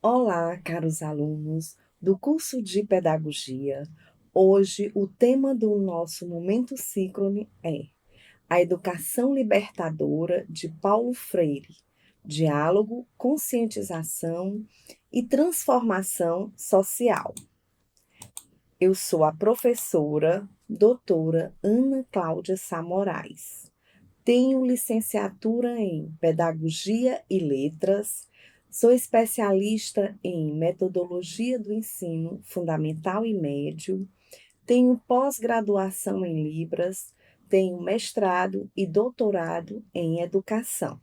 Olá, caros alunos do curso de Pedagogia. Hoje, o tema do nosso Momento Síncrone é a Educação Libertadora de Paulo Freire, Diálogo, Conscientização e Transformação Social. Eu sou a professora doutora Ana Cláudia Sá Moraes. Tenho licenciatura em Pedagogia e Letras, sou especialista em Metodologia do Ensino Fundamental e Médio, tenho pós-graduação em Libras, tenho mestrado e doutorado em Educação.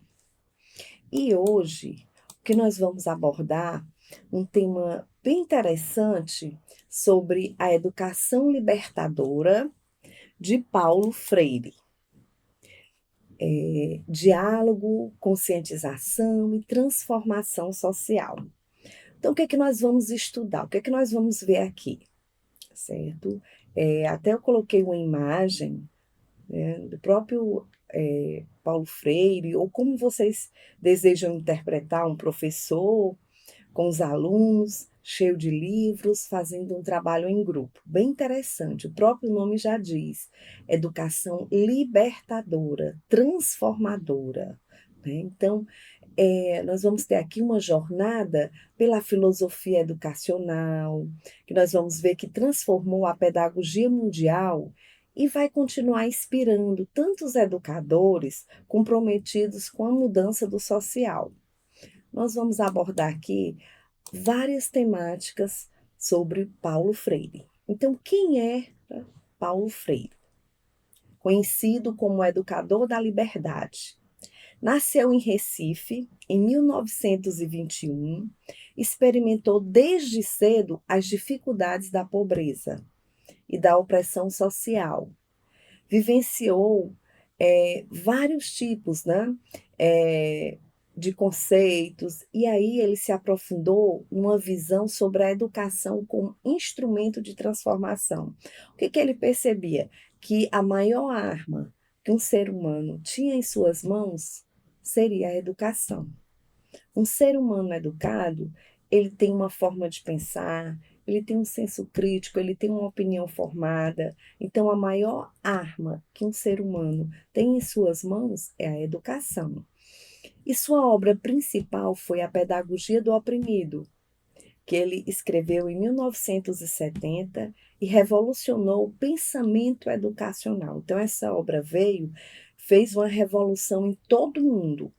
E hoje, o que nós vamos abordar um tema bem interessante sobre a educação libertadora de Paulo Freire. Diálogo, conscientização e transformação social. Então, o que é que nós vamos estudar? O que é que nós vamos ver aqui? Certo? Até eu coloquei uma imagem, né, do próprio Paulo Freire, ou como vocês desejam interpretar um professor com os alunos, cheio de livros, fazendo um trabalho em grupo. Bem interessante, o próprio nome já diz, educação libertadora, transformadora, né? Então, nós vamos ter aqui uma jornada pela filosofia educacional, que nós vamos ver que transformou a pedagogia mundial e vai continuar inspirando tantos educadores comprometidos com a mudança do social. Nós vamos abordar aqui várias temáticas sobre Paulo Freire. Então, quem é Paulo Freire? Conhecido como educador da liberdade. Nasceu em Recife em 1921, experimentou desde cedo as dificuldades da pobreza e da opressão social. Vivenciou vários tipos, né? De conceitos, e aí ele se aprofundou numa visão sobre a educação como instrumento de transformação. O que ele percebia? Que a maior arma que um ser humano tinha em suas mãos seria a educação. Um ser humano educado, ele tem uma forma de pensar, ele tem um senso crítico, ele tem uma opinião formada. Então, a maior arma que um ser humano tem em suas mãos é a educação. E sua obra principal foi A Pedagogia do Oprimido, que ele escreveu em 1970 e revolucionou o pensamento educacional. Então, essa obra fez uma revolução em todo o mundo,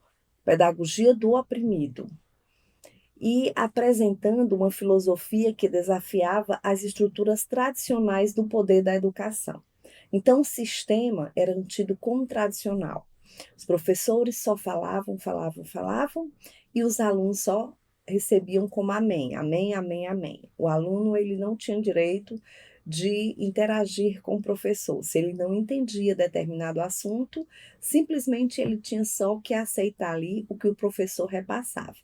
Pedagogia do Oprimido, e apresentando uma filosofia que desafiava as estruturas tradicionais do poder da educação. Então, o sistema era tido como tradicional. Os professores só falavam, e os alunos só recebiam como amém, amém, amém, amém. O aluno ele não tinha direito de interagir com o professor. Se ele não entendia determinado assunto, simplesmente ele tinha só que aceitar ali o que o professor repassava.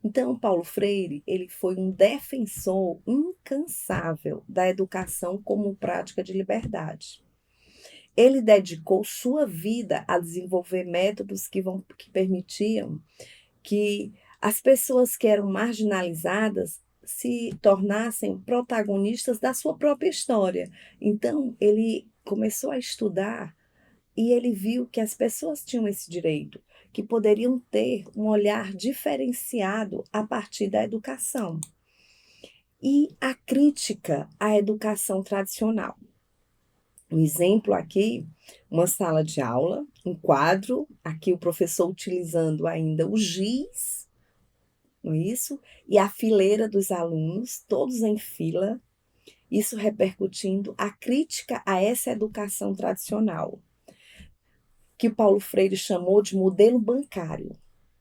Então, Paulo Freire, ele foi um defensor incansável da educação como prática de liberdade. Ele dedicou sua vida a desenvolver métodos que permitiam que as pessoas que eram marginalizadas se tornassem protagonistas da sua própria história. Então, ele começou a estudar e ele viu que as pessoas tinham esse direito, que poderiam ter um olhar diferenciado a partir da educação. E a crítica à educação tradicional. Um exemplo aqui, uma sala de aula, um quadro, aqui o professor utilizando ainda o giz, não é isso? E a fileira dos alunos, todos em fila, isso repercutindo a crítica a essa educação tradicional, que Paulo Freire chamou de modelo bancário.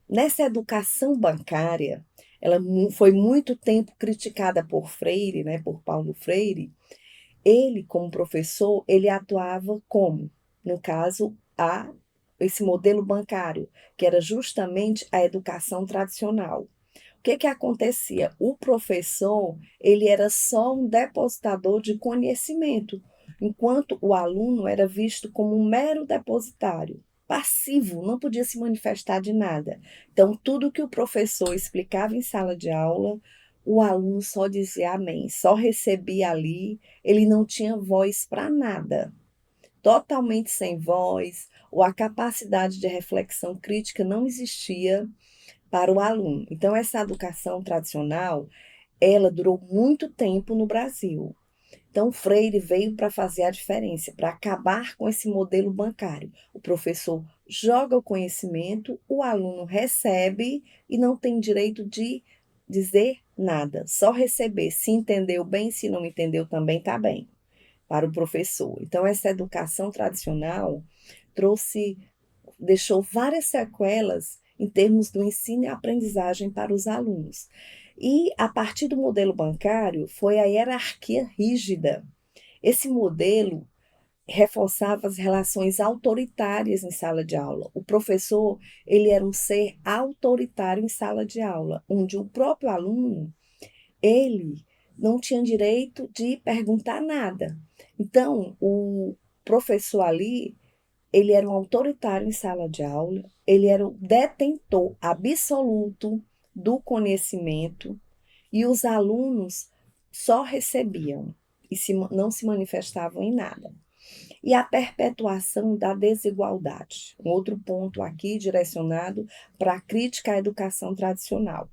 Nessa educação bancária, ela foi muito tempo criticada por Freire, né, por Paulo Freire. Ele, como professor, ele atuava como, no caso, esse modelo bancário, que era justamente a educação tradicional. O que acontecia? O professor, ele era só um depositador de conhecimento, enquanto o aluno era visto como um mero depositário. passivo, não podia se manifestar de nada. Então, tudo que o professor explicava em sala de aula, o aluno só dizia amém, só recebia ali, ele não tinha voz para nada. Totalmente sem voz, ou a capacidade de reflexão crítica não existia para o aluno. Então, essa educação tradicional, ela durou muito tempo no Brasil. Então, Freire veio para fazer a diferença, para acabar com esse modelo bancário. O professor joga o conhecimento, o aluno recebe e não tem direito de dizer nada, só receber. Se entendeu bem, se não entendeu também está bem, para o professor. Então, essa educação tradicional trouxe, deixou várias sequelas em termos do ensino e aprendizagem para os alunos. E, a partir do modelo bancário, foi a hierarquia rígida. Esse modelo reforçava as relações autoritárias em sala de aula. O professor, ele era um ser autoritário em sala de aula, onde o próprio aluno, ele não tinha direito de perguntar nada. Então, o professor ali, ele era um autoritário em sala de aula, ele era o detentor absoluto do conhecimento e os alunos só recebiam e não se manifestavam em nada. E a perpetuação da desigualdade, um outro ponto aqui direcionado para a crítica à educação tradicional.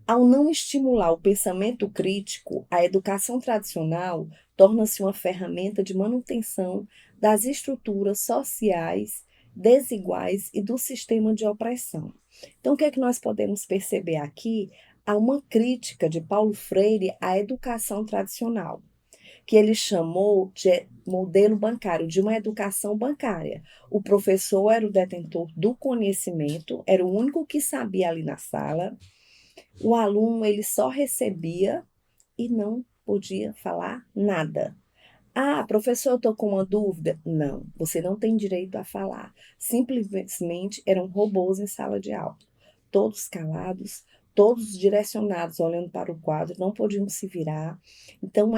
Ao não estimular o pensamento crítico, a educação tradicional torna-se uma ferramenta de manutenção das estruturas sociais desiguais e do sistema de opressão. Então, o que é que nós podemos perceber aqui? Há uma crítica de Paulo Freire à educação tradicional, que ele chamou de modelo bancário, de uma educação bancária. O professor era o detentor do conhecimento, era o único que sabia ali na sala. O aluno, ele só recebia e não podia falar nada. Ah, professor, eu estou com uma dúvida. Não, você não tem direito a falar. Simplesmente eram robôs em sala de aula. Todos calados, todos direcionados, olhando para o quadro, não podiam se virar. Então,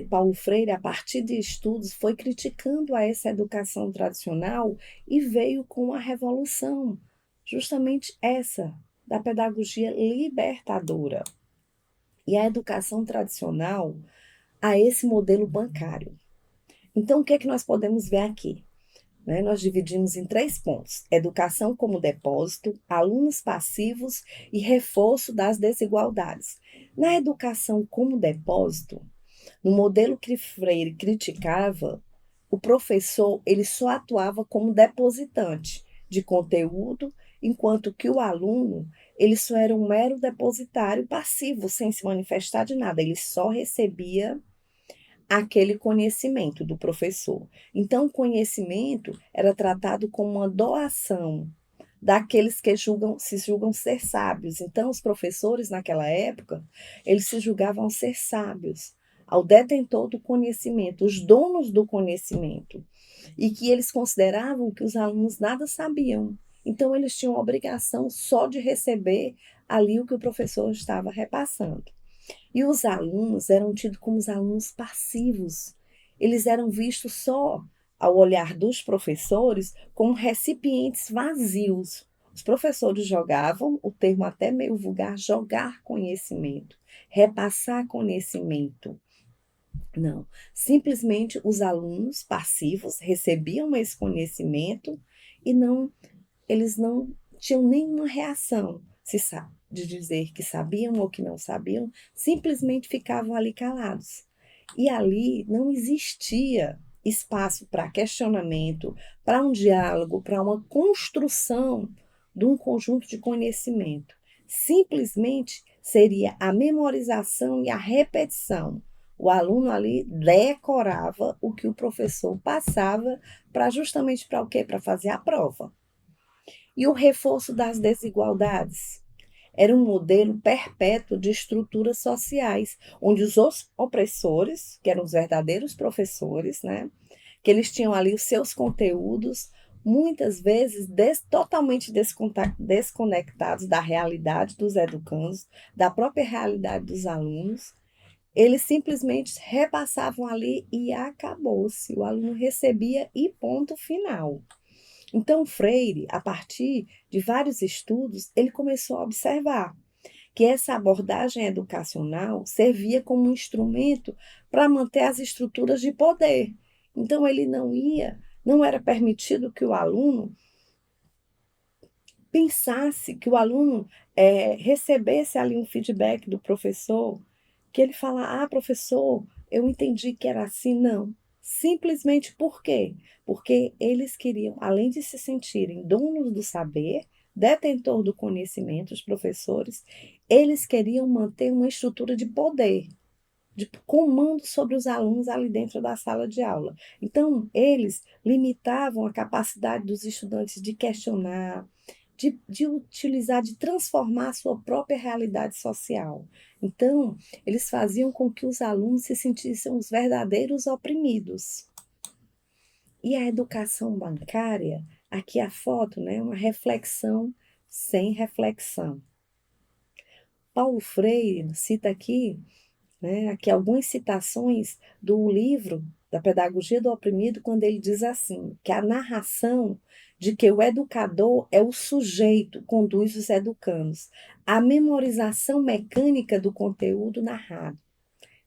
Paulo Freire, a partir de estudos, foi criticando a essa educação tradicional e veio com a revolução, justamente essa, da pedagogia libertadora. E a educação tradicional a esse modelo bancário. Então, o que é que nós podemos ver aqui? Nós dividimos em 3 pontos: educação como depósito, alunos passivos e reforço das desigualdades. Na educação como depósito, no modelo que Freire criticava, o professor ele só atuava como depositante de conteúdo, enquanto que o aluno ele só era um mero depositário passivo, sem se manifestar de nada, ele só recebia aquele conhecimento do professor. Então, o conhecimento era tratado como uma doação daqueles que se julgam ser sábios. Então, os professores, naquela época, eles se julgavam ser sábios, ao detentor do conhecimento, os donos do conhecimento, e que eles consideravam que os alunos nada sabiam. Então, eles tinham a obrigação só de receber ali o que o professor estava repassando. E os alunos eram tidos como os alunos passivos. Eles eram vistos só, ao olhar dos professores, como recipientes vazios. Os professores jogavam, o termo até meio vulgar, jogar conhecimento, repassar conhecimento. Não, simplesmente os alunos passivos recebiam esse conhecimento e eles não tinham nenhuma reação, de dizer que sabiam ou que não sabiam, simplesmente ficavam ali calados. E ali não existia espaço para questionamento, para um diálogo, para uma construção de um conjunto de conhecimento. Simplesmente seria a memorização e a repetição. O aluno ali decorava o que o professor passava para justamente para o quê? Para fazer a prova. E o reforço das desigualdades. Era um modelo perpétuo de estruturas sociais, onde os opressores, que eram os verdadeiros professores, que eles tinham ali os seus conteúdos, muitas vezes totalmente desconectados da realidade dos educandos, da própria realidade dos alunos. Eles simplesmente repassavam ali e acabou-se. O aluno recebia e ponto final. Então, Freire, a partir de vários estudos, ele começou a observar que essa abordagem educacional servia como um instrumento para manter as estruturas de poder. Então, ele não era permitido que o aluno pensasse, que o aluno recebesse ali um feedback do professor, que ele fala, professor, eu entendi que era assim, não. Simplesmente por quê? Porque eles queriam, além de se sentirem donos do saber, detentor do conhecimento, os professores, eles queriam manter uma estrutura de poder, de comando sobre os alunos ali dentro da sala de aula. Então, eles limitavam a capacidade dos estudantes de questionar, de utilizar, de transformar a sua própria realidade social. Então, eles faziam com que os alunos se sentissem os verdadeiros oprimidos. E a educação bancária, aqui a foto, né, uma reflexão sem reflexão. Paulo Freire cita aqui, né, aqui algumas citações do livro da Pedagogia do Oprimido, quando ele diz assim, que a narração de que o educador é o sujeito conduz os educandos à memorização mecânica do conteúdo narrado.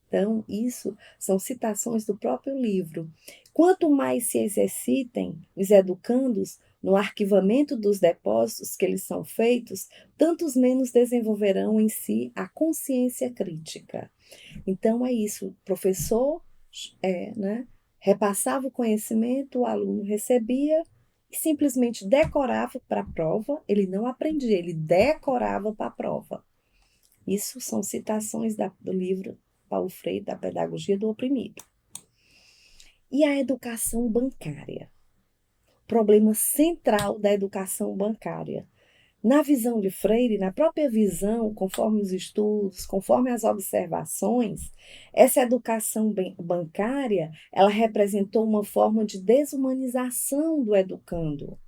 Então, isso são citações do próprio livro. Quanto mais se exercitem os educandos no arquivamento dos depósitos que eles são feitos, tantos menos desenvolverão em si a consciência crítica. Então, é isso. O professor né, repassava o conhecimento, o aluno recebia e simplesmente decorava para a prova. Ele não aprendia, ele decorava para a prova. Isso são citações do livro Paulo Freire, da Pedagogia do Oprimido. E a educação bancária? Problema central da educação bancária. Na visão de Freire, na própria visão, conforme os estudos, conforme as observações, essa educação bancária, ela representou uma forma de desumanização do educando.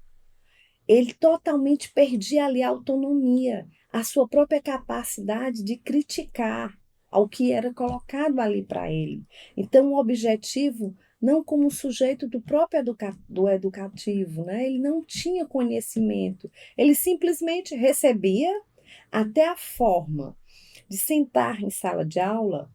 Ele totalmente perdia ali a autonomia, a sua própria capacidade de criticar ao que era colocado ali para ele. Então, o objetivo, não como sujeito do próprio do educativo, né? Ele não tinha conhecimento, ele simplesmente recebia até a forma de sentar em sala de aula.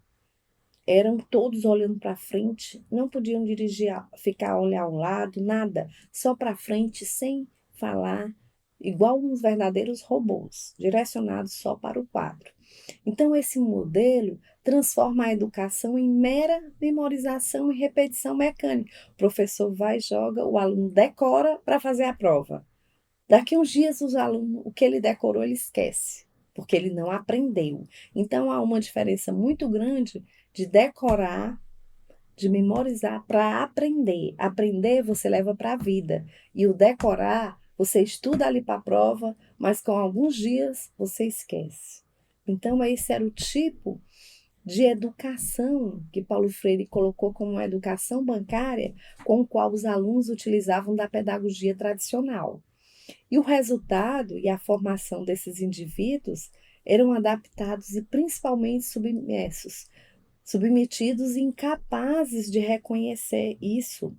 Eram todos olhando para frente, não podiam dirigir, ficar olhar ao lado, nada, só para frente, sem falar, igual uns verdadeiros robôs, direcionados só para o quadro. Então, esse modelo transforma a educação em mera memorização e repetição mecânica. O professor vai, joga, o aluno decora para fazer a prova. Daqui uns dias, os alunos, o que ele decorou, ele esquece, porque ele não aprendeu. Então, há uma diferença muito grande de decorar, de memorizar para aprender. Aprender você leva para a vida. E o decorar, você estuda ali para a prova, mas com alguns dias você esquece. Então, esse era o tipo de educação que Paulo Freire colocou como uma educação bancária com o qual os alunos utilizavam da pedagogia tradicional. E o resultado e a formação desses indivíduos eram adaptados e principalmente submetidos e incapazes de reconhecer isso.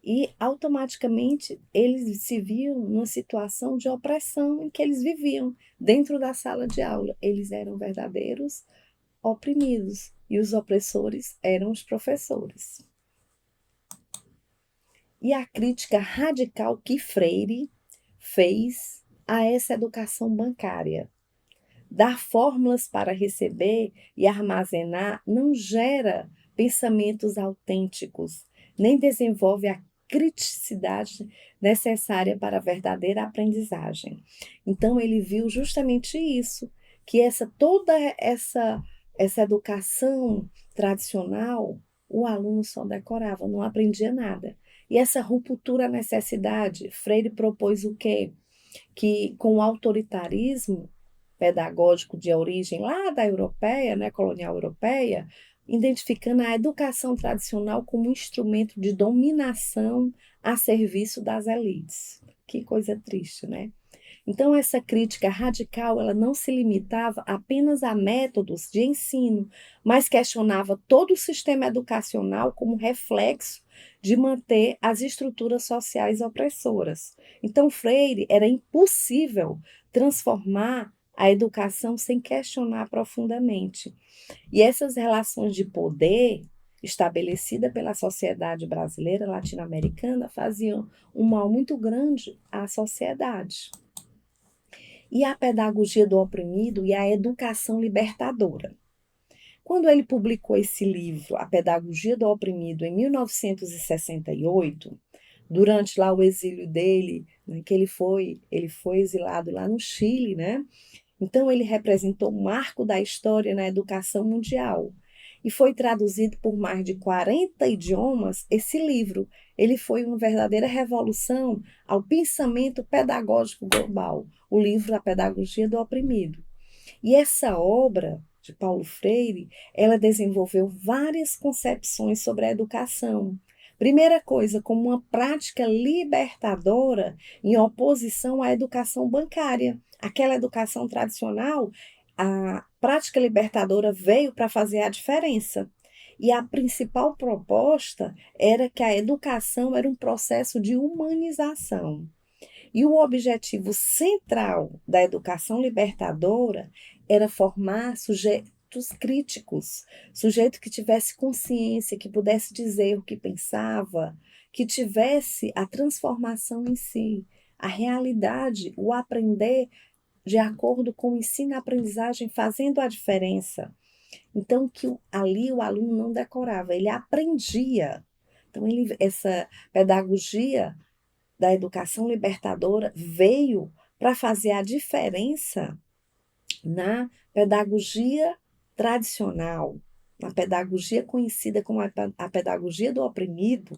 E automaticamente eles se viam numa situação de opressão em que eles viviam dentro da sala de aula. Eles eram verdadeiros oprimidos e os opressores eram os professores. E a crítica radical que Freire fez a essa educação bancária. Dar fórmulas para receber e armazenar não gera pensamentos autênticos, nem desenvolve a criticidade necessária para a verdadeira aprendizagem. Então, ele viu justamente isso, que toda essa educação tradicional, o aluno só decorava, não aprendia nada. E essa ruptura à necessidade, Freire propôs o quê? Que com o autoritarismo pedagógico de origem lá da europeia, né, colonial europeia, identificando a educação tradicional como um instrumento de dominação a serviço das elites. Que coisa triste, né? Então, essa crítica radical, ela não se limitava apenas a métodos de ensino, mas questionava todo o sistema educacional como reflexo de manter as estruturas sociais opressoras. Então, Freire era impossível transformar a educação sem questionar profundamente. E essas relações de poder estabelecida pela sociedade brasileira latino-americana faziam um mal muito grande à sociedade. E a pedagogia do oprimido e a educação libertadora. Quando ele publicou esse livro, A Pedagogia do Oprimido, em 1968, durante lá o exílio dele, né, que ele foi exilado lá no Chile, né? Então ele representou um marco da história na educação mundial. E foi traduzido por mais de 40 idiomas esse livro. Ele foi uma verdadeira revolução ao pensamento pedagógico global, o livro A Pedagogia do Oprimido. E essa obra de Paulo Freire, ela desenvolveu várias concepções sobre a educação. Primeira coisa, como uma prática libertadora em oposição à educação bancária. Aquela educação tradicional, a prática libertadora veio para fazer a diferença. E a principal proposta era que a educação era um processo de humanização. E o objetivo central da educação libertadora era formar sujeitos críticos, sujeito que tivesse consciência, que pudesse dizer o que pensava, que tivesse a transformação em si, a realidade, o aprender de acordo com o ensino-aprendizagem, fazendo a diferença. Então, que ali o aluno não decorava, ele aprendia. Então, essa pedagogia da educação libertadora veio para fazer a diferença na pedagogia tradicional, na pedagogia conhecida como a pedagogia do oprimido.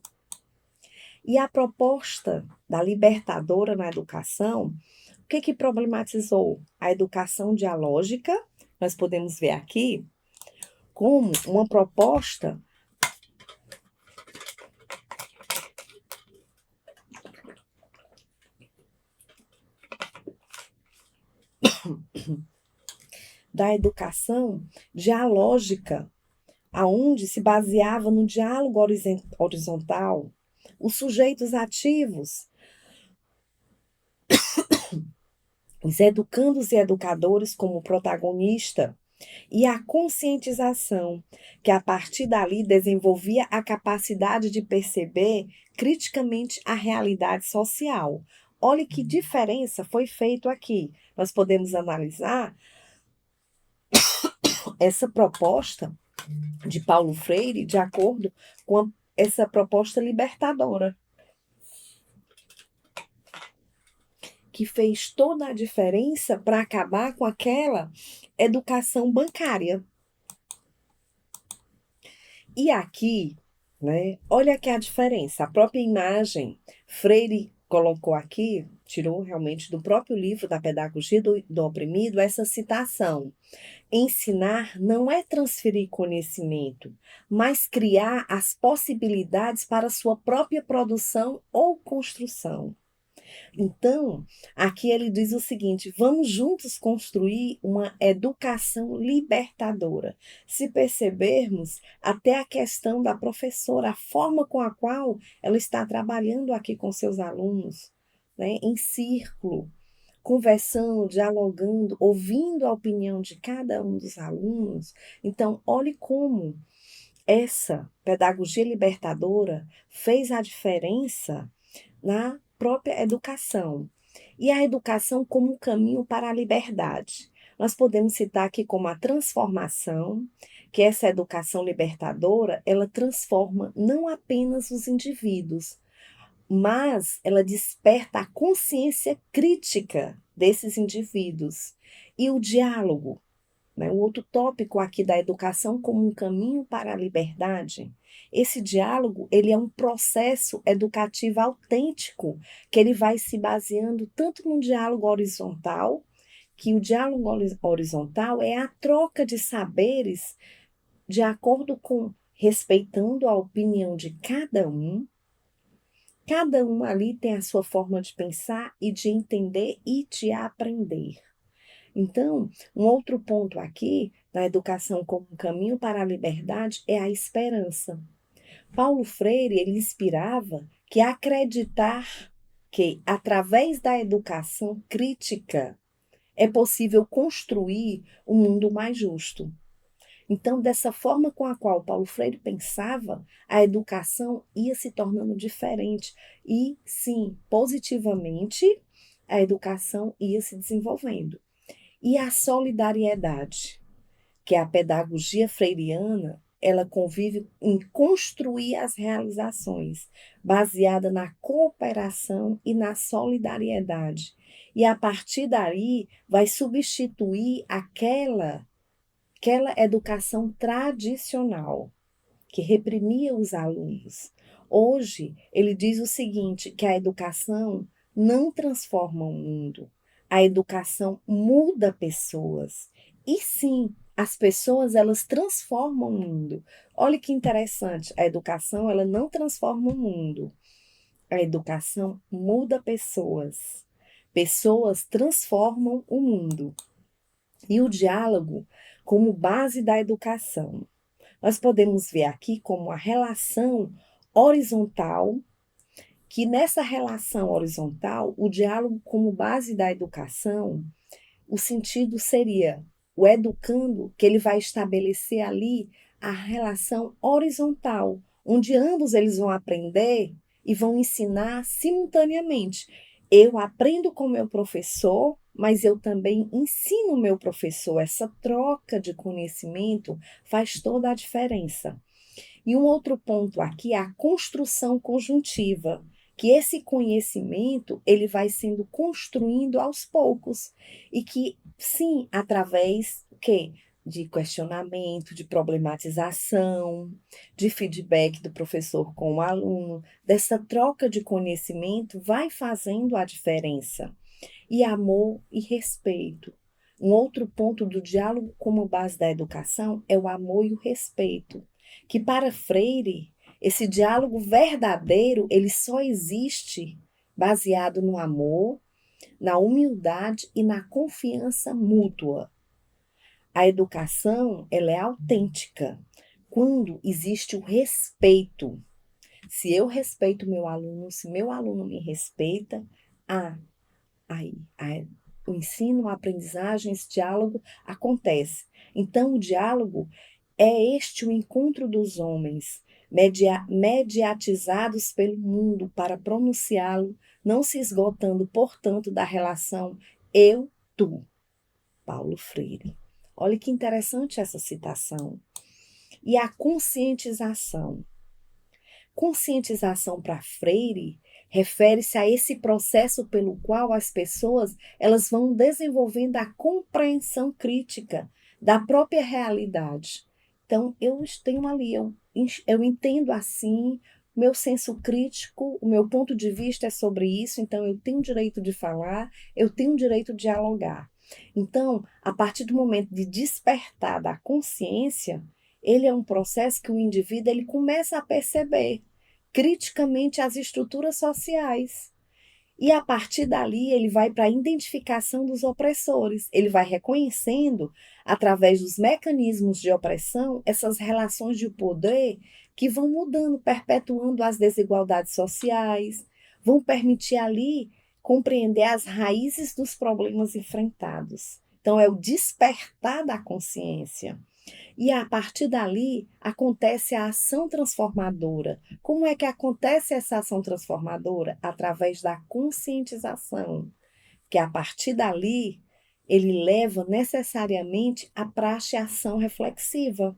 E a proposta da libertadora na educação, o que problematizou? A educação dialógica, nós podemos ver aqui, como uma proposta da educação dialógica, aonde se baseava no diálogo horizontal, os sujeitos ativos, os educandos e educadores como protagonista, e a conscientização, que a partir dali desenvolvia a capacidade de perceber criticamente a realidade social. Olha que diferença foi feito aqui. Nós podemos analisar essa proposta de Paulo Freire de acordo com essa proposta libertadora, que fez toda a diferença para acabar com aquela educação bancária. E aqui, né, olha aqui a diferença, a própria imagem, Freire colocou aqui, tirou realmente do próprio livro da Pedagogia do Oprimido, essa citação. Ensinar não é transferir conhecimento, mas criar as possibilidades para sua própria produção ou construção. Então, aqui ele diz o seguinte: vamos juntos construir uma educação libertadora. Se percebermos, até a questão da professora, a forma com a qual ela está trabalhando aqui com seus alunos, né, em círculo, conversando, dialogando, ouvindo a opinião de cada um dos alunos. Então, olhe como essa pedagogia libertadora fez a diferença na própria educação. E a educação como um caminho para a liberdade. Nós podemos citar aqui como a transformação, que essa educação libertadora, ela transforma não apenas os indivíduos, mas ela desperta a consciência crítica desses indivíduos. E o diálogo, né? O outro tópico aqui da educação como um caminho para a liberdade. Esse diálogo, ele é um processo educativo autêntico, que ele vai se baseando tanto no diálogo horizontal, que o diálogo horizontal é a troca de saberes de acordo com, respeitando a opinião de cada um ali tem a sua forma de pensar e de entender e de aprender. Então, um outro ponto aqui na educação como um caminho para a liberdade é a esperança. Paulo Freire, ele inspirava que acreditar que, através da educação crítica, é possível construir um mundo mais justo. Então, dessa forma com a qual Paulo Freire pensava, a educação ia se tornando diferente. E, sim, positivamente, a educação ia se desenvolvendo. E a solidariedade, que é a pedagogia freiriana, ela convive em construir as realizações, baseada na cooperação e na solidariedade. E a partir daí vai substituir aquela educação tradicional que reprimia os alunos. Hoje, ele diz o seguinte, que a educação não transforma o mundo, a educação muda pessoas. E sim, as pessoas elas transformam o mundo. Olha que interessante, a educação ela não transforma o mundo. A educação muda pessoas. Pessoas transformam o mundo. E o diálogo como base da educação. Nós podemos ver aqui como a relação horizontal, que nessa relação horizontal, o diálogo como base da educação, o sentido seria o educando, que ele vai estabelecer ali a relação horizontal, onde ambos eles vão aprender e vão ensinar simultaneamente. Eu aprendo com meu professor, mas eu também ensino o meu professor. Essa troca de conhecimento faz toda a diferença. E um outro ponto aqui é a construção conjuntiva, que esse conhecimento ele vai sendo construindo aos poucos e que sim, através que de questionamento, de problematização, de feedback do professor com o aluno, dessa troca de conhecimento vai fazendo a diferença. E amor e respeito. Um outro ponto do diálogo como base da educação é o amor e o respeito, que para Freire, esse diálogo verdadeiro, ele só existe baseado no amor, na humildade e na confiança mútua. A educação, ela é autêntica quando existe o respeito. Se eu respeito meu aluno, se meu aluno me respeita, ah, aí, o ensino, a aprendizagem, esse diálogo acontece. Então, o diálogo é este o encontro dos homens, mediatizados pelo mundo para pronunciá-lo, não se esgotando, portanto, da relação eu-tu. Paulo Freire. Olha que interessante essa citação. E a conscientização. Conscientização para Freire refere-se a esse processo pelo qual as pessoas elas vão desenvolvendo a compreensão crítica da própria realidade. Então, eu tenho ali, eu entendo assim, meu senso crítico, o meu ponto de vista é sobre isso, então eu tenho direito de falar, eu tenho direito de dialogar. Então, a partir do momento de despertar da consciência, ele é um processo que o indivíduo ele começa a perceber criticamente as estruturas sociais. E a partir dali ele vai para a identificação dos opressores. Ele vai reconhecendo, através dos mecanismos de opressão, essas relações de poder que vão mudando, perpetuando as desigualdades sociais, vão permitir ali compreender as raízes dos problemas enfrentados. Então, é o despertar da consciência. E a partir dali acontece a ação transformadora. Como é que acontece essa ação transformadora? Através da conscientização, que a partir dali ele leva necessariamente a praxe ação reflexiva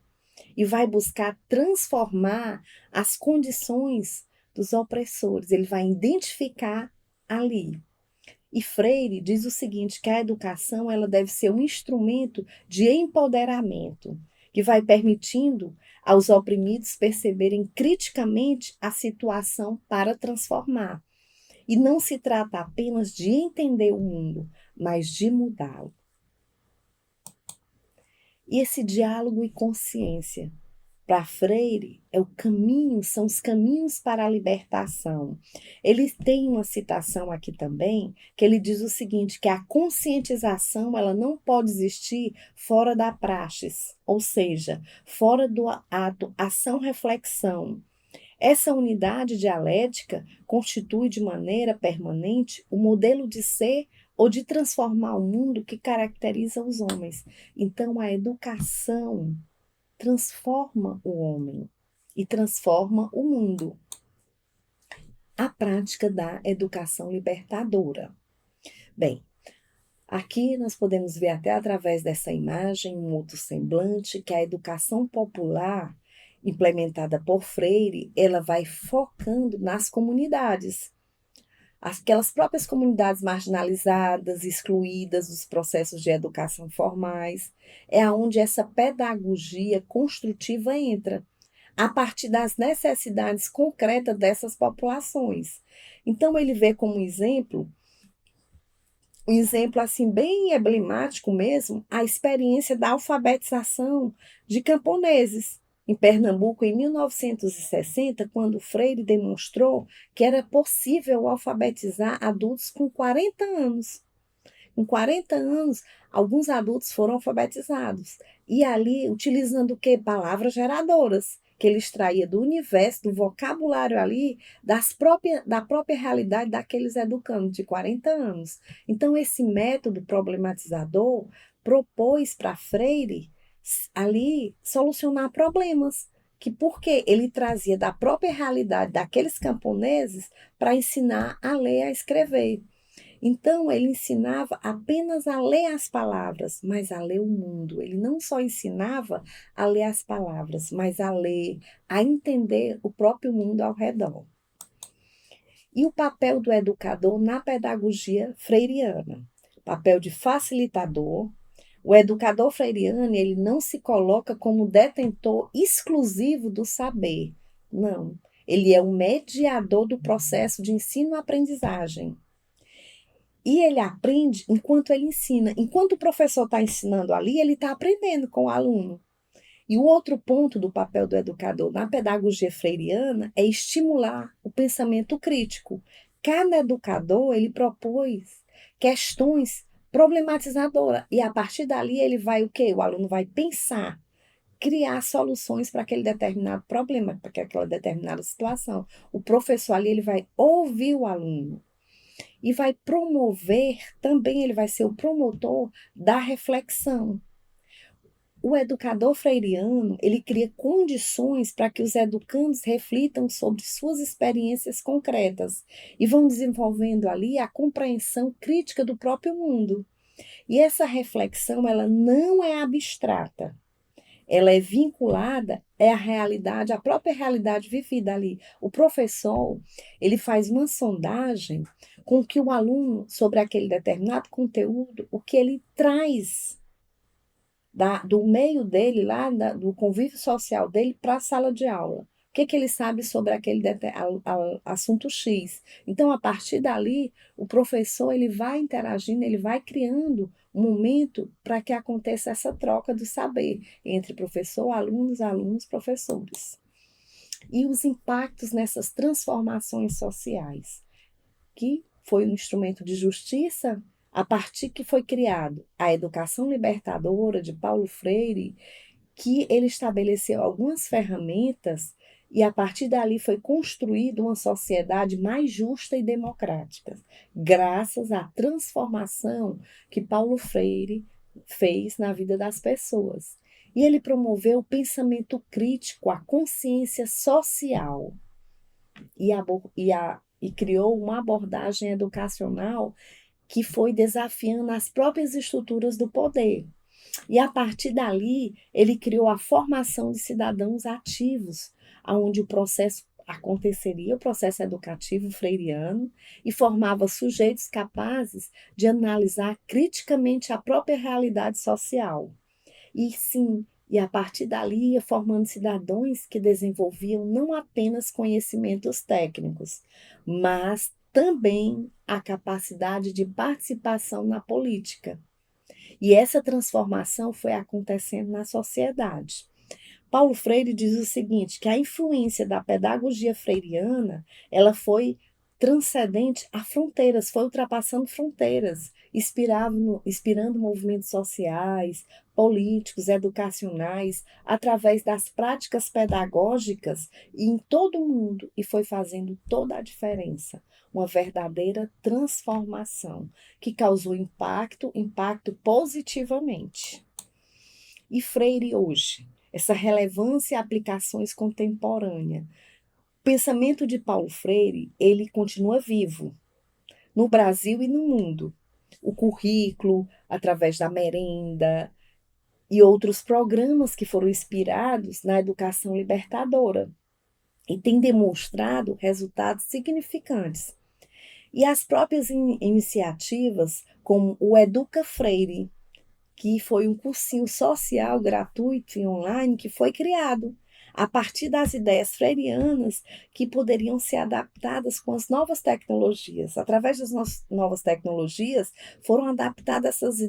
e vai buscar transformar as condições dos opressores. Ele vai identificar ali. E Freire diz o seguinte, que a educação ela deve ser um instrumento de empoderamento, que vai permitindo aos oprimidos perceberem criticamente a situação para transformar. E não se trata apenas de entender o mundo, mas de mudá-lo. E esse diálogo e consciência, para Freire, é o caminho, são os caminhos para a libertação. Ele tem uma citação aqui também, que ele diz o seguinte, que a conscientização ela não pode existir fora da praxis, ou seja, fora do ato ação-reflexão. Essa unidade dialética constitui de maneira permanente o modelo de ser ou de transformar o mundo que caracteriza os homens. Então, a educação transforma o homem e transforma o mundo. A prática da educação libertadora. Bem, aqui nós podemos ver até através dessa imagem um outro semblante que a educação popular implementada por Freire, ela vai focando nas comunidades. Aquelas próprias comunidades marginalizadas, excluídas dos processos de educação formais, é aonde essa pedagogia construtiva entra, a partir das necessidades concretas dessas populações. Então ele vê como exemplo um exemplo assim bem emblemático mesmo, a experiência da alfabetização de camponeses em Pernambuco em 1960, quando Freire demonstrou que era possível alfabetizar adultos com 40 anos. Com 40 anos, alguns adultos foram alfabetizados. E ali, utilizando o quê? Palavras geradoras, que ele extraía do universo, do vocabulário ali, da própria realidade daqueles educandos de 40 anos. Então, esse método problematizador propôs para Freire ali solucionar problemas. Que porque ele trazia da própria realidade daqueles camponeses para ensinar a ler e a escrever. Então, ele ensinava apenas a ler as palavras, mas a ler o mundo. Ele não só ensinava a ler as palavras, mas a ler, a entender o próprio mundo ao redor. E o papel do educador na pedagogia freiriana? Papel de facilitador. O educador freiriano, ele não se coloca como detentor exclusivo do saber. Não. Ele é o mediador do processo de ensino-aprendizagem. E ele aprende enquanto ele ensina. Enquanto o professor está ensinando ali, ele está aprendendo com o aluno. E o outro ponto do papel do educador na pedagogia freiriana é estimular o pensamento crítico. Cada educador, ele propôs questões problematizadoras. E a partir dali, ele vai o quê? O aluno vai pensar, criar soluções para aquele determinado problema, para aquela determinada situação. O professor ali, ele vai ouvir o aluno. E vai promover, também ele vai ser o promotor da reflexão. O educador freiriano, ele cria condições para que os educandos reflitam sobre suas experiências concretas e vão desenvolvendo ali a compreensão crítica do próprio mundo. E essa reflexão, ela não é abstrata. Ela é vinculada à realidade, à própria realidade vivida ali. O professor, ele faz uma sondagem com que o aluno, sobre aquele determinado conteúdo, o que ele traz do meio dele, do convívio social dele, para a sala de aula. O que ele sabe sobre aquele assunto X. Então, a partir dali, o professor ele vai interagindo, ele vai criando um momento para que aconteça essa troca do saber entre professor, alunos, alunos, professores. E os impactos nessas transformações sociais, que foi um instrumento de justiça a partir que foi criado a educação libertadora de Paulo Freire, que ele estabeleceu algumas ferramentas e a partir dali foi construída uma sociedade mais justa e democrática, graças à transformação que Paulo Freire fez na vida das pessoas. E ele promoveu o pensamento crítico, a consciência social e criou uma abordagem educacional que foi desafiando as próprias estruturas do poder. E a partir dali, ele criou a formação de cidadãos ativos, onde o processo aconteceria, o processo educativo freiriano, e formava sujeitos capazes de analisar criticamente a própria realidade social. E sim, e a partir dali ia formando cidadãos que desenvolviam não apenas conhecimentos técnicos, mas também a capacidade de participação na política. E essa transformação foi acontecendo na sociedade. Paulo Freire diz o seguinte, que a influência da pedagogia freiriana, ela foi transcendente a fronteiras, foi ultrapassando fronteiras, inspirando movimentos sociais, políticos, educacionais, através das práticas pedagógicas e em todo o mundo, e foi fazendo toda a diferença. Uma verdadeira transformação que causou impacto positivamente. E Freire hoje, essa relevância e aplicações contemporâneas. O pensamento de Paulo Freire, ele continua vivo no Brasil e no mundo. O currículo, através da merenda e outros programas que foram inspirados na educação libertadora e tem demonstrado resultados significantes. E as próprias iniciativas, como o Educa Freire, que foi um cursinho social gratuito e online que foi criado a partir das ideias freirianas que poderiam ser adaptadas com as novas tecnologias. Através das novas tecnologias, foram adaptadas essas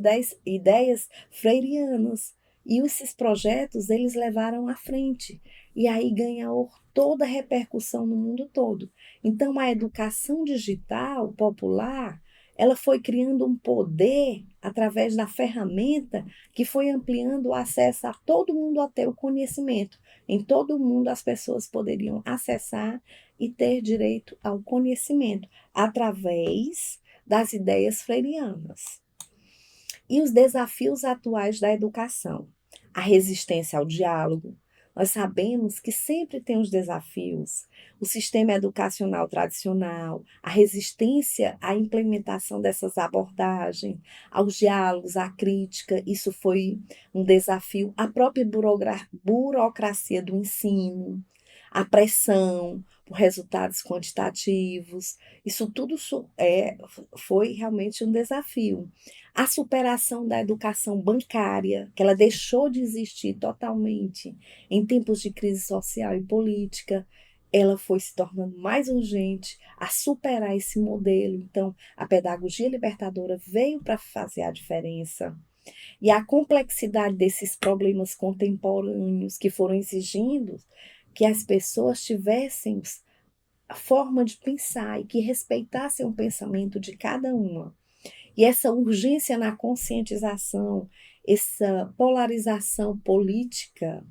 ideias freirianas. E esses projetos, eles levaram à frente. E aí ganhou toda a repercussão no mundo todo. Então, a educação digital popular, ela foi criando um poder através da ferramenta que foi ampliando o acesso a todo mundo a ter o conhecimento. Em todo o mundo as pessoas poderiam acessar e ter direito ao conhecimento através das ideias freirianas. E os desafios atuais da educação? A resistência ao diálogo. Nós sabemos que sempre tem os desafios. O sistema educacional tradicional, a resistência à implementação dessas abordagens, aos diálogos, à crítica, isso foi um desafio. A própria burocracia do ensino, a pressão por resultados quantitativos, isso tudo foi realmente um desafio. A superação da educação bancária, que ela deixou de existir totalmente em tempos de crise social e política, ela foi se tornando mais urgente a superar esse modelo. Então, a pedagogia libertadora veio para fazer a diferença. E a complexidade desses problemas contemporâneos que foram exigindo que as pessoas tivessem a forma de pensar e que respeitassem o pensamento de cada uma. E essa urgência na conscientização, essa polarização política,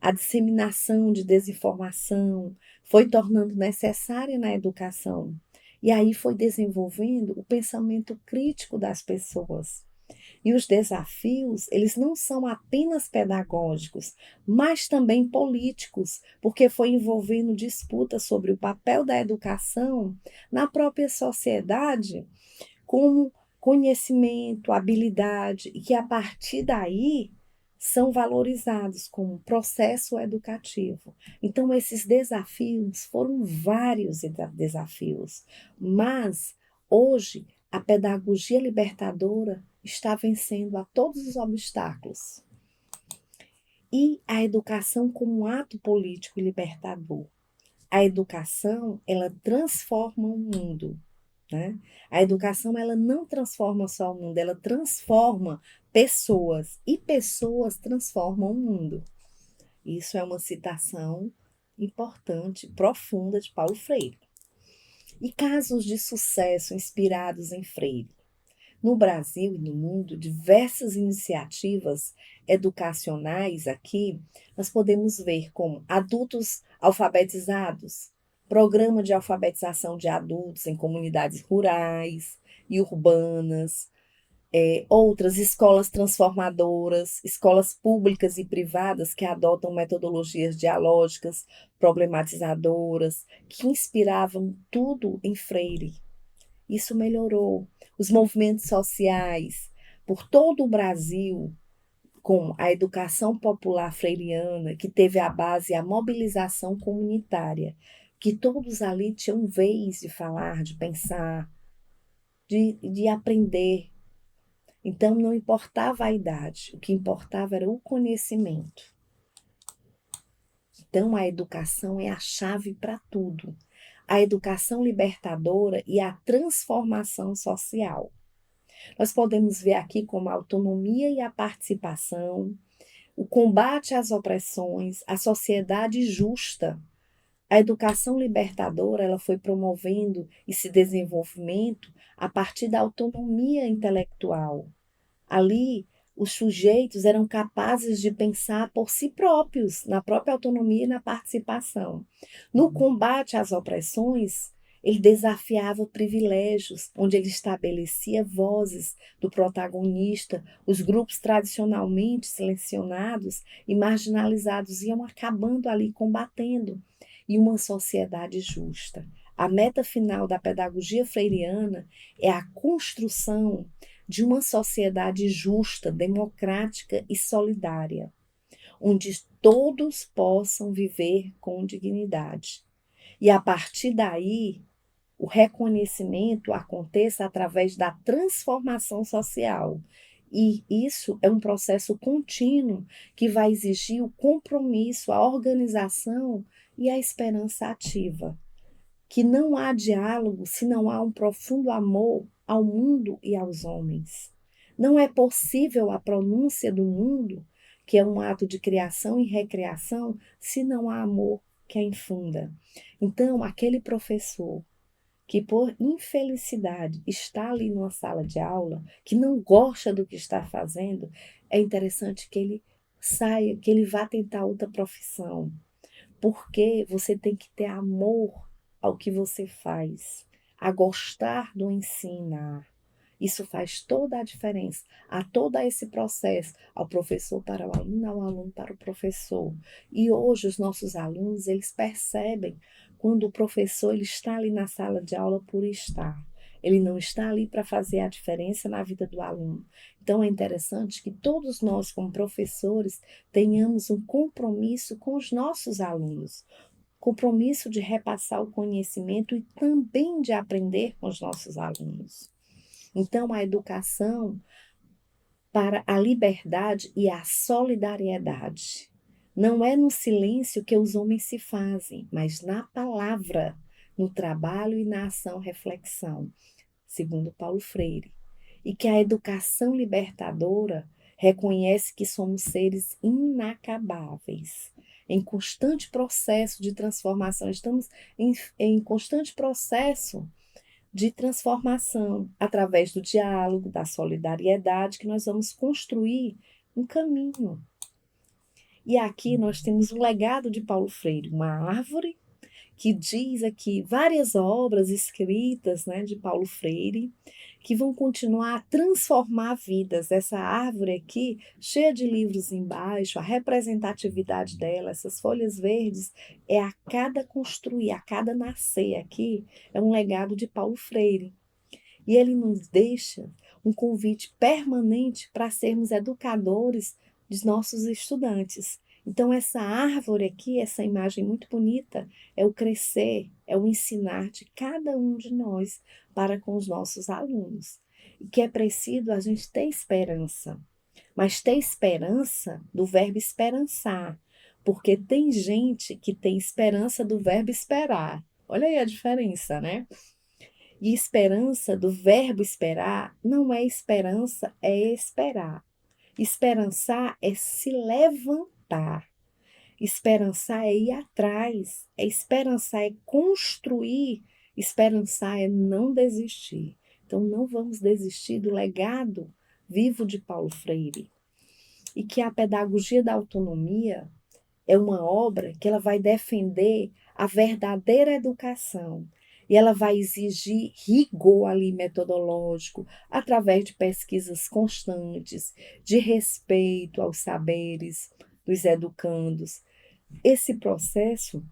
a disseminação de desinformação foi tornando necessária na educação. E aí foi desenvolvendo o pensamento crítico das pessoas. E os desafios, eles não são apenas pedagógicos, mas também políticos, porque foi envolvendo disputas sobre o papel da educação na própria sociedade, como conhecimento, habilidade, e que a partir daí são valorizados como processo educativo. Então, esses desafios foram vários desafios, mas hoje a pedagogia libertadora está vencendo a todos os obstáculos. E a educação como um ato político libertador. A educação, ela transforma o mundo, né? A educação, ela não transforma só o mundo, ela transforma pessoas, e pessoas transformam o mundo. Isso é uma citação importante, profunda de Paulo Freire. E casos de sucesso inspirados em Freire. No Brasil e no mundo, diversas iniciativas educacionais aqui, nós podemos ver como adultos alfabetizados, programa de alfabetização de adultos em comunidades rurais e urbanas, outras escolas transformadoras, escolas públicas e privadas que adotam metodologias dialógicas, problematizadoras, que inspiravam tudo em Freire. Isso melhorou. Os movimentos sociais por todo o Brasil, com a educação popular freiriana, que teve a base a mobilização comunitária, que todos ali tinham vez de falar, de pensar, de aprender. Então, não importava a idade, o que importava era o conhecimento. Então, a educação é a chave para tudo. A educação libertadora e a transformação social. Nós podemos ver aqui como a autonomia e a participação, o combate às opressões, a sociedade justa, A educação libertadora, ela foi promovendo esse desenvolvimento a partir da autonomia intelectual. Ali, os sujeitos eram capazes de pensar por si próprios, na própria autonomia e na participação. No combate às opressões, ele desafiava privilégios, onde ele estabelecia vozes do protagonista. Os grupos tradicionalmente silenciados e marginalizados iam acabando ali, combatendo. E uma sociedade justa. A meta final da pedagogia freiriana é a construção de uma sociedade justa, democrática e solidária, onde todos possam viver com dignidade. E a partir daí, o reconhecimento aconteça através da transformação social. E isso é um processo contínuo que vai exigir o compromisso, a organização e a esperança ativa. Que não há diálogo se não há um profundo amor ao mundo e aos homens. Não é possível a pronúncia do mundo, que é um ato de criação e recriação, se não há amor que a infunda. Então, aquele professor que por infelicidade está ali numa sala de aula, que não gosta do que está fazendo, é interessante que ele saia, que ele vá tentar outra profissão, porque você tem que ter amor ao que você faz, a gostar do ensinar. Isso faz toda a diferença. Há todo esse processo, ao professor para o aluno, ao aluno para o professor. E hoje os nossos alunos, eles percebem quando o professor ele está ali na sala de aula por estar. Ele não está ali para fazer a diferença na vida do aluno. Então é interessante que todos nós, como professores, tenhamos um compromisso com os nossos alunos, compromisso de repassar o conhecimento e também de aprender com os nossos alunos. Então, a educação para a liberdade e a solidariedade. Não é no silêncio que os homens se fazem, mas na palavra, no trabalho e na ação reflexão, segundo Paulo Freire. E que a educação libertadora reconhece que somos seres inacabáveis, em constante processo de transformação. Estamos em constante processo de transformação, através do diálogo, da solidariedade, que nós vamos construir um caminho. E aqui nós temos um legado de Paulo Freire, uma árvore que diz aqui várias obras escritas, né, de Paulo Freire, que vão continuar a transformar vidas. Essa árvore aqui, cheia de livros embaixo, a representatividade dela, essas folhas verdes, é a cada construir, a cada nascer aqui, é um legado de Paulo Freire. E ele nos deixa um convite permanente para sermos educadores dos nossos estudantes. Então, essa árvore aqui, essa imagem muito bonita, é o crescer, é o ensinar de cada um de nós para com os nossos alunos. E que é preciso a gente ter esperança, mas ter esperança do verbo esperançar, porque tem gente que tem esperança do verbo esperar. Olha aí a diferença, né? E esperança do verbo esperar não é esperança, é esperar. Esperançar é se levantar. Esperançar é ir atrás. Esperançar é construir. Esperançar é não desistir. Então, não vamos desistir do legado vivo de Paulo Freire. E que a pedagogia da autonomia é uma obra que ela vai defender a verdadeira educação. E ela vai exigir rigor ali metodológico, através de pesquisas constantes, de respeito aos saberes dos educandos. Esse processo,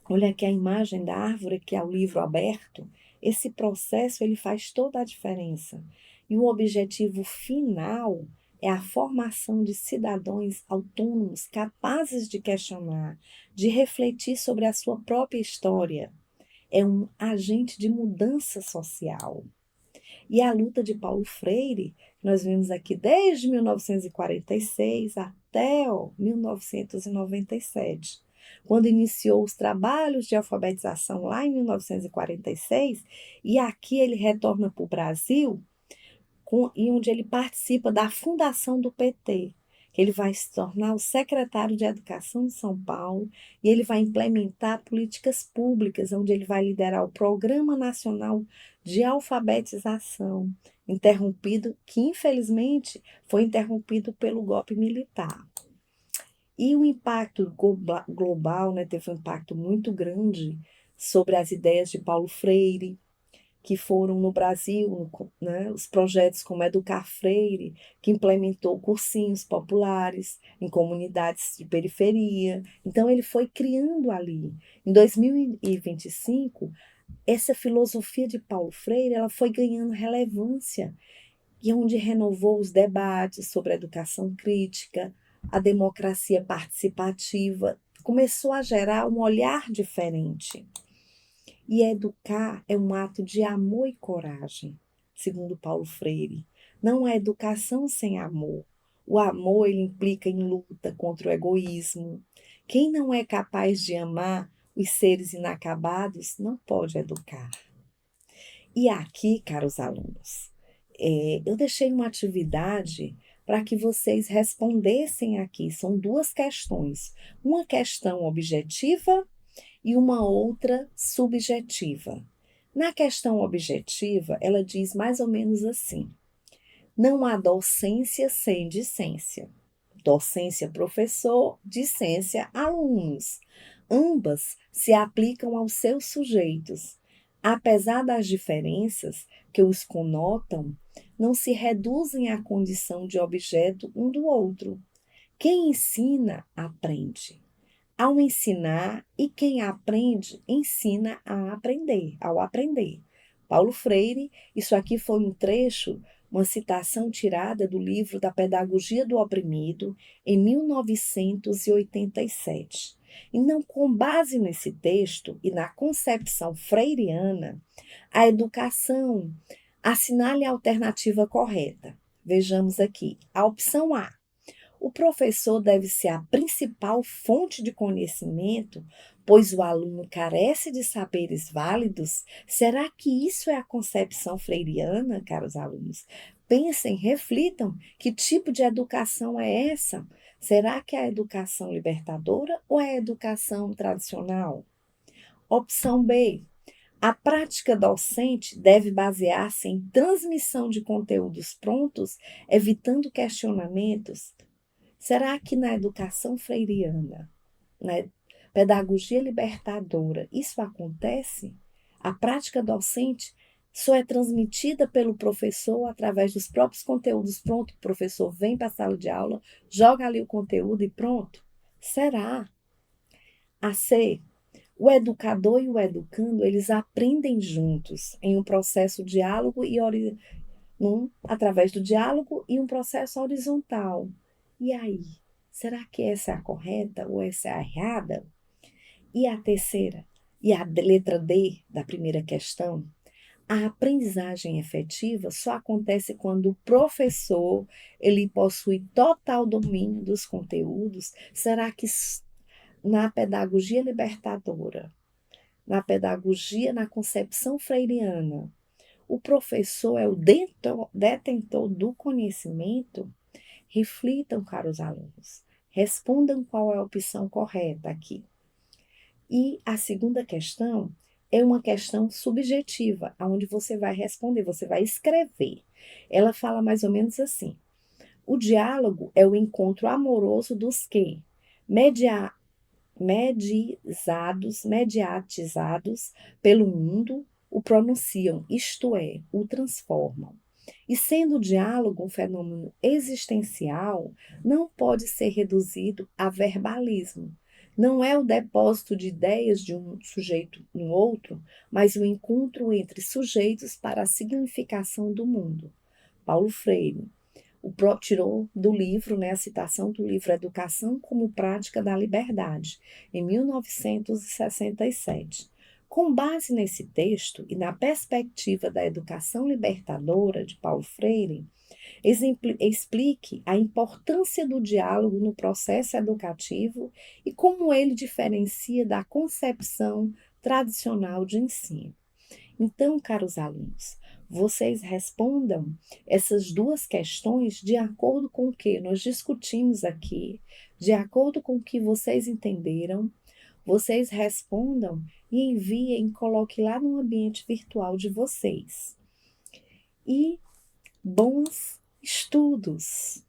olha aqui a imagem da árvore, que é o livro aberto, esse processo ele faz toda a diferença. E o objetivo final é a formação de cidadãos autônomos, capazes de questionar, de refletir sobre a sua própria história. É um agente de mudança social. E a luta de Paulo Freire, nós vimos aqui desde 1946 até 1997, quando iniciou os trabalhos de alfabetização lá em 1946, e aqui ele retorna para o Brasil, e onde ele participa da fundação do PT, que ele vai se tornar o secretário de Educação de São Paulo e ele vai implementar políticas públicas, onde ele vai liderar o Programa Nacional de Alfabetização, que infelizmente foi interrompido pelo golpe militar. E o impacto global, né, teve um impacto muito grande sobre as ideias de Paulo Freire, que foram no Brasil, né, os projetos como Educar Freire, que implementou cursinhos populares em comunidades de periferia. Então, ele foi criando ali. Em 2025, essa filosofia de Paulo Freire ela foi ganhando relevância, e onde renovou os debates sobre a educação crítica, a democracia participativa, começou a gerar um olhar diferente. E educar é um ato de amor e coragem, segundo Paulo Freire. Não há educação sem amor. O amor ele implica em luta contra o egoísmo. Quem não é capaz de amar os seres inacabados não pode educar. E aqui, caros alunos, eu deixei uma atividade para que vocês respondessem aqui. São duas questões. Uma questão objetiva e uma outra subjetiva. Na questão objetiva, ela diz mais ou menos assim: não há docência sem discência. Docência professor, discência alunos. Ambas se aplicam aos seus sujeitos. Apesar das diferenças que os conotam, não se reduzem à condição de objeto um do outro. Quem ensina, aprende. Ao ensinar, e quem aprende, ensina a aprender, ao aprender. Paulo Freire, isso aqui foi um trecho, uma citação tirada do livro da Pedagogia do Oprimido, em 1987. E não, com base nesse texto e na concepção freiriana, a educação assinale a alternativa correta. Vejamos aqui, a opção A. O professor deve ser a principal fonte de conhecimento, pois o aluno carece de saberes válidos. Será que isso é a concepção freiriana, caros alunos? Pensem, reflitam, que tipo de educação é essa? Será que é a educação libertadora ou é a educação tradicional? Opção B. A prática docente deve basear-se em transmissão de conteúdos prontos, evitando questionamentos. Será que na educação freiriana, na pedagogia libertadora, isso acontece? A prática docente só é transmitida pelo professor através dos próprios conteúdos prontos. O professor vem para a sala de aula, joga ali o conteúdo e pronto? Será? A C. O educador e o educando, eles aprendem juntos em um processo diálogo através do diálogo e um processo horizontal. E aí, será que essa é a correta ou essa é a errada? E a terceira, e a letra D da primeira questão, a aprendizagem efetiva só acontece quando o professor ele possui total domínio dos conteúdos. Será que na pedagogia libertadora, na pedagogia, na concepção freiriana, o professor é o detentor do conhecimento? Reflitam, caros alunos. Respondam qual é a opção correta aqui. E a segunda questão é uma questão subjetiva, onde você vai responder, você vai escrever. Ela fala mais ou menos assim: o diálogo é o encontro amoroso dos que, mediatizados pelo mundo, o pronunciam, isto é, o transformam. E sendo o diálogo um fenômeno existencial, não pode ser reduzido a verbalismo. Não é o depósito de ideias de um sujeito no outro, mas o encontro entre sujeitos para a significação do mundo. Paulo Freire tirou do livro, né, a citação do livro Educação como Prática da Liberdade, em 1967. Com base nesse texto e na perspectiva da educação libertadora de Paulo Freire, explique a importância do diálogo no processo educativo e como ele diferencia da concepção tradicional de ensino. Então, caros alunos, vocês respondam essas duas questões de acordo com o que nós discutimos aqui, de acordo com o que vocês entenderam. Vocês respondam e enviem, coloque lá no ambiente virtual de vocês. E bons estudos!